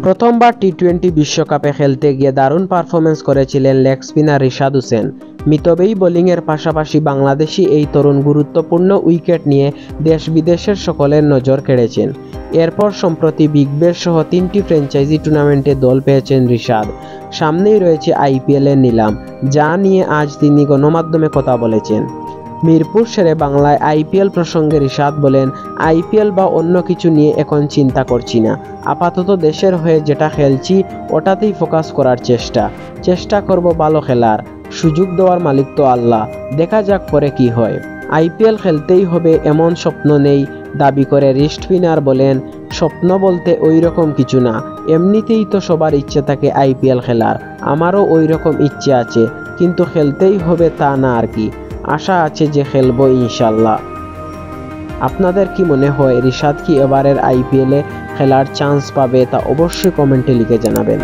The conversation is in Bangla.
প্রথমবার টি-20 বিশ্বকাপে খেলতে গিয়ে দারুণ পারফরম্যান্স করেছিলেন লেগ স্পিনার রিশাদ হোসেন। মিতব্যয়ী বোলিংয়ের পাশাপাশি বাংলাদেশি এই তরুণ গুরুত্বপূর্ণ উইকেট নিয়ে দেশ বিদেশের সকলের নজর কেড়েছেন। এরপর সম্প্রতি বিগ ব্যাশ সহ 3টি ফ্র্যাঞ্চাইজি টুর্নামেন্টে দল পেয়েছেন রিশাদ। সামনেই রয়েছে আইপিএলের নিলাম, যা নিয়ে আজ তিনি গণমাধ্যমে কথা বলেছেন। মিরপুর শেরে বাংলায় আইপিএল প্রসঙ্গে রিশাদ বলেন, আইপিএল বা অন্য কিছু নিয়ে এখন চিন্তা করছি না। আপাতত দেশের হয়ে যেটা খেলছি ওটাতেই ফোকাস করার চেষ্টা করব ভালো খেলার। সুযোগ দেওয়ার মালিক তো আল্লাহ, দেখা যাক পরে কি হয়। আইপিএল খেলতেই হবে এমন স্বপ্ন নেই দাবি করে রিস্টফিনার বলেন, স্বপ্ন বলতে ওই রকম কিছু না, এমনিতেই তো সবার ইচ্ছে থাকে আইপিএল খেলার। আমারও ওই রকম ইচ্ছে আছে, কিন্তু খেলতেই হবে তা না আর কি। আশা আছে যে খেলবো ইনশাল্লাহ। আপনাদের কি মনে হয় রিশাদ কি এবারের আইপিএলে খেলার চান্স পাবে? তা অবশ্যই কমেন্টে লিখে জানাবেন।